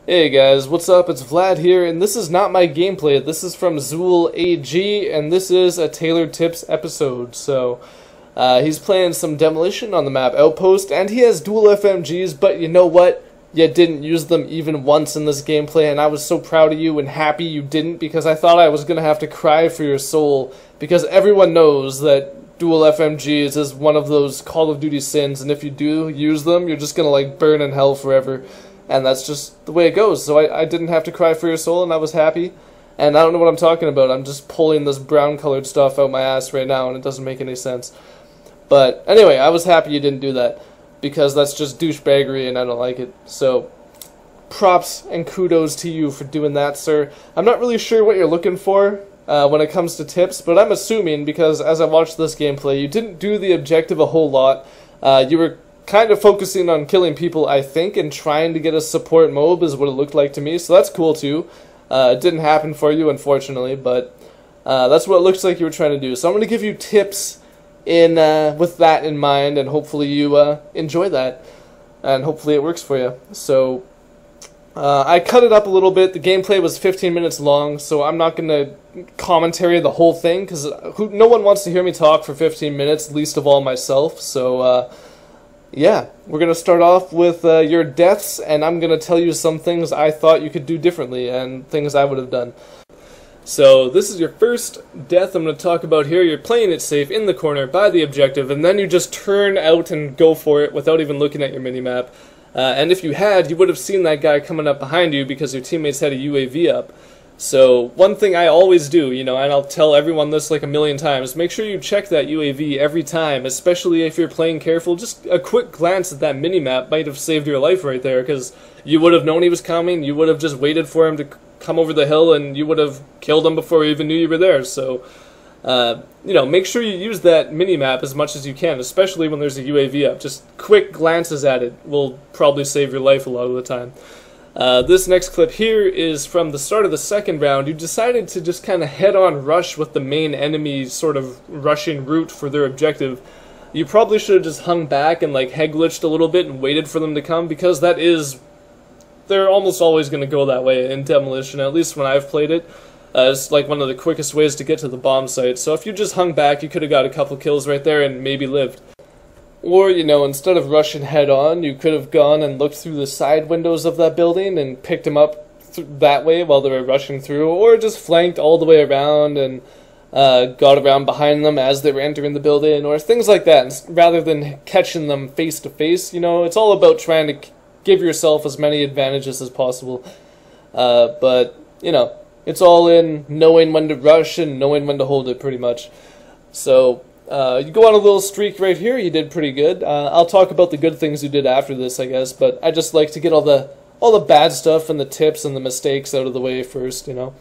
Hey guys, what's up? It's Vlad here, and this is not my gameplay. This is from TehZule AG, and this is a Tailored Tips episode. So, he's playing some demolition on the map Outpost, and he has dual FMGs, but you know what? You didn't use them even once in this gameplay, and I was so proud of you and happy you didn't, because I thought I was going to have to cry for your soul, because everyone knows that dual FMGs is one of those Call of Duty sins, and if you do use them, you're just going to like burn in hell forever. And that's just the way it goes. So I didn't have to cry for your soul, and I was happy. And I don't know what I'm talking about. I'm just pulling this brown-colored stuff out my ass right now, and it doesn't make any sense. But anyway, I was happy you didn't do that, because that's just douchebaggery, and I don't like it. So props and kudos to you for doing that, sir. I'm not really sure what you're looking for when it comes to tips, but I'm assuming, because as I watched this gameplay, you didn't do the objective a whole lot. You were kind of focusing on killing people, I think, and trying to get a support mob is what it looked like to me, so that's cool too. It didn't happen for you, unfortunately, but that's what it looks like you were trying to do. So I'm going to give you tips in with that in mind, and hopefully you enjoy that, and hopefully it works for you. So I cut it up a little bit. The gameplay was 15 minutes long, so I'm not going to commentary the whole thing, because no one wants to hear me talk for 15 minutes, least of all myself, so yeah, we're going to start off with your deaths, and I'm going to tell you some things I thought you could do differently, and things I would have done. So, this is your first death I'm going to talk about here. You're playing it safe in the corner by the objective, and then you just turn out and go for it without even looking at your minimap. And if you had, you would have seen that guy coming up behind you because your teammates had a UAV up. So, one thing I always do, you know, and I'll tell everyone this like a million times, make sure you check that UAV every time, especially if you're playing careful. Just a quick glance at that minimap might have saved your life right there, because you would have known he was coming, you would have just waited for him to come over the hill, and you would have killed him before you even knew you were there. So, you know, make sure you use that minimap as much as you can, especially when there's a UAV up. Just quick glances at it will probably save your life a lot of the time. This next clip here is from the start of the second round. You decided to just kind of head-on rush with the main enemy sort of rushing route for their objective. You probably should have just hung back and like head glitched a little bit and waited for them to come, because they're almost always going to go that way in demolition, at least when I've played it. It's like one of the quickest ways to get to the bomb site. So if you just hung back, you could have got a couple kills right there and maybe lived. Or, you know, instead of rushing head-on, you could have gone and looked through the side windows of that building and picked them up that way while they were rushing through, or just flanked all the way around and got around behind them as they were entering the building, or things like that, rather than catching them face-to-face. You know, it's all about trying to give yourself as many advantages as possible. But, you know, it's all in knowing when to rush and knowing when to hold it, pretty much. So you go on a little streak right here. You did pretty good. I'll talk about the good things you did after this, I guess, but I just like to get all the bad stuff and the tips and the mistakes out of the way first, you know.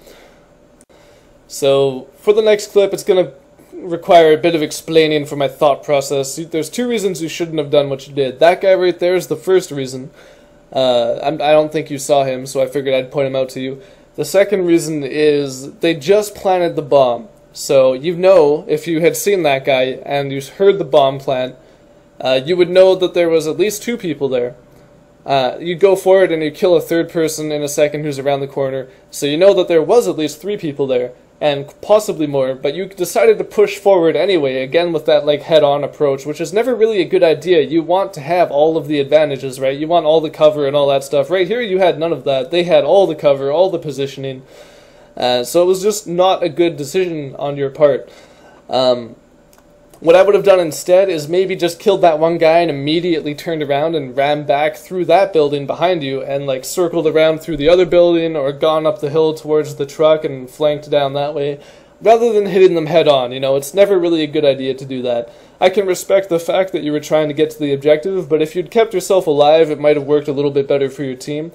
So for the next clip, it's going to require a bit of explaining for my thought process. There's two reasons you shouldn't have done what you did. That guy right there is the first reason. I don't think you saw him, so I figured I'd point him out to you. The second reason is they just planted the bomb. So, you know, if you had seen that guy and you heard the bomb plant, you would know that there was at least two people there. You go for it and you kill a third person in a second who's around the corner, so you know that there was at least three people there, and possibly more, but you decided to push forward anyway, again with that like head-on approach, which is never really a good idea. You want to have all of the advantages, right? You want all the cover and all that stuff. Right here you had none of that. They had all the cover, all the positioning. So it was just not a good decision on your part. What I would have done instead is maybe just killed that one guy and immediately turned around and ran back through that building behind you and like circled around through the other building, or gone up the hill towards the truck and flanked down that way, rather than hitting them head on. You know, it's never really a good idea to do that. I can respect the fact that you were trying to get to the objective, but if you'd kept yourself alive, it might have worked a little bit better for your team.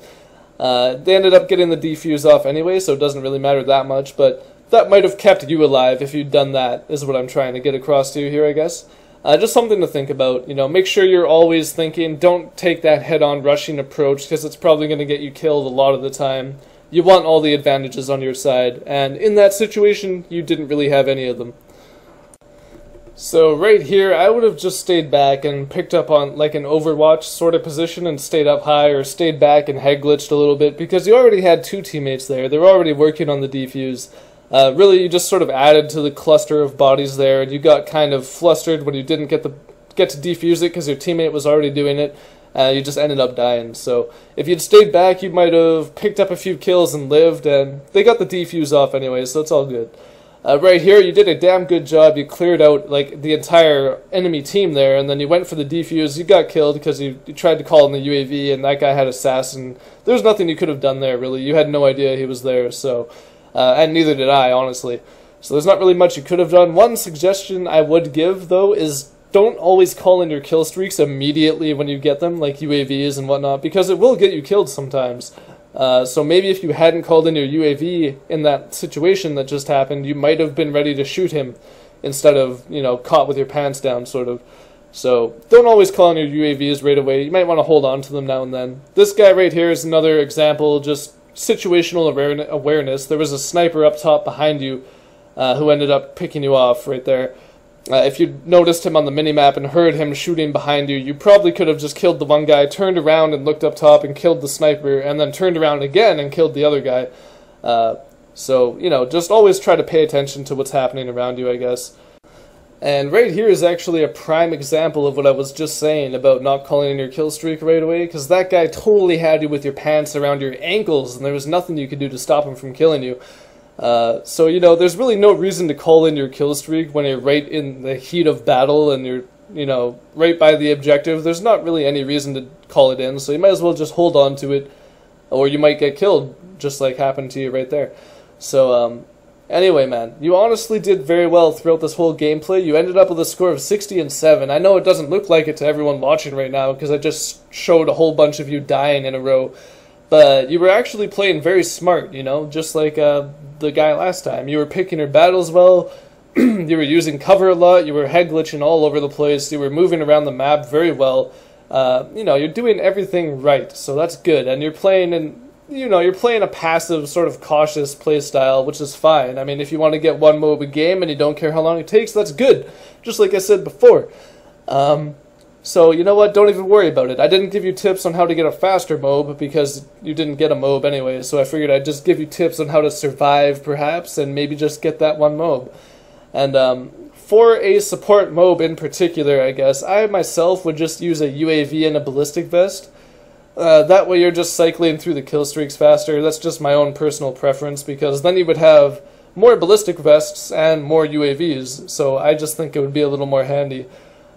They ended up getting the defuse off anyway, so it doesn't really matter that much, but that might have kept you alive if you'd done that, is what I'm trying to get across to you here, I guess. Just something to think about. You know, make sure you're always thinking, don't take that head-on rushing approach, because it's probably going to get you killed a lot of the time. You want all the advantages on your side, and in that situation, you didn't really have any of them. So right here, I would have just stayed back and picked up on like an Overwatch sort of position and stayed up high, or stayed back and head glitched a little bit, because you already had two teammates there. They were already working on the defuse. Really, you just sort of added to the cluster of bodies there, and you got kind of flustered when you didn't get to defuse it because your teammate was already doing it. You just ended up dying. So if you'd stayed back, you might have picked up a few kills and lived, and they got the defuse off anyway, so it's all good. Right here, you did a damn good job. You cleared out like the entire enemy team there, and then you went for the defuse. You got killed because you tried to call in the UAV, and that guy had assassin. There was nothing you could have done there, really. You had no idea he was there, so and neither did I, honestly. So there's not really much you could have done. One suggestion I would give, though, is don't always call in your kill streaks immediately when you get them, like UAVs and whatnot, because it will get you killed sometimes. So maybe if you hadn't called in your UAV in that situation that just happened, you might have been ready to shoot him instead of, you know, caught with your pants down, sort of. So don't always call in your UAVs right away. You might want to hold on to them now and then. This guy right here is another example, just situational awareness. There was a sniper up top behind you who ended up picking you off right there. If you noticed him on the minimap and heard him shooting behind you, you probably could have just killed the one guy, turned around and looked up top and killed the sniper, and then turned around again and killed the other guy. So, you know, just always try to pay attention to what's happening around you, I guess. And right here is actually a prime example of what I was just saying about not calling in your kill streak right away, because that guy totally had you with your pants around your ankles, and there was nothing you could do to stop him from killing you. So, you know, there's really no reason to call in your kill streak when you're right in the heat of battle and you're, you know, right by the objective. There's not really any reason to call it in, so you might as well just hold on to it, or you might get killed, just like happened to you right there. So, anyway, man, you honestly did very well throughout this whole gameplay. You ended up with a score of 60-7. I know it doesn't look like it to everyone watching right now, because I just showed a whole bunch of you dying in a row. But you were actually playing very smart, you know, just like the guy last time. You were picking your battles well, you were using cover a lot, you were head glitching all over the place, you were moving around the map very well. You know, you're doing everything right, so that's good. And you're playing in, you know, you're playing a passive, sort of cautious play style, which is fine. I mean, if you want to get one MOB a game and you don't care how long it takes, that's good, just like I said before. So, you know what, don't even worry about it. I didn't give you tips on how to get a faster MOB because you didn't get a MOB anyway, so I figured I'd just give you tips on how to survive, perhaps, and maybe just get that one MOB. And for a support MOB in particular, I guess, I myself would just use a UAV and a ballistic vest. That way you're just cycling through the kill streaks faster. That's just my own personal preference, because then you would have more ballistic vests and more UAVs, so I just think it would be a little more handy,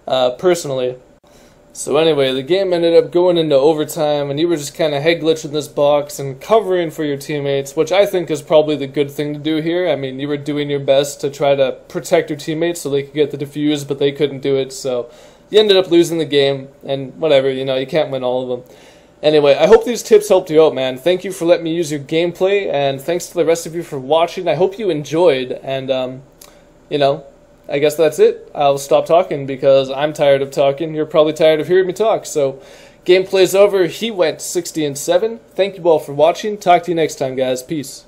personally. So anyway, the game ended up going into overtime, and you were just kind of head glitching this box and covering for your teammates, which I think is probably the good thing to do here. I mean, you were doing your best to try to protect your teammates so they could get the defuse, but they couldn't do it, so you ended up losing the game, and whatever, you know, you can't win all of them. Anyway, I hope these tips helped you out, man. Thank you for letting me use your gameplay, and thanks to the rest of you for watching. I hope you enjoyed, and, you know, I guess that's it. I'll stop talking because I'm tired of talking. You're probably tired of hearing me talk. So, gameplay's over. He went 60-7. Thank you all for watching. Talk to you next time, guys. Peace.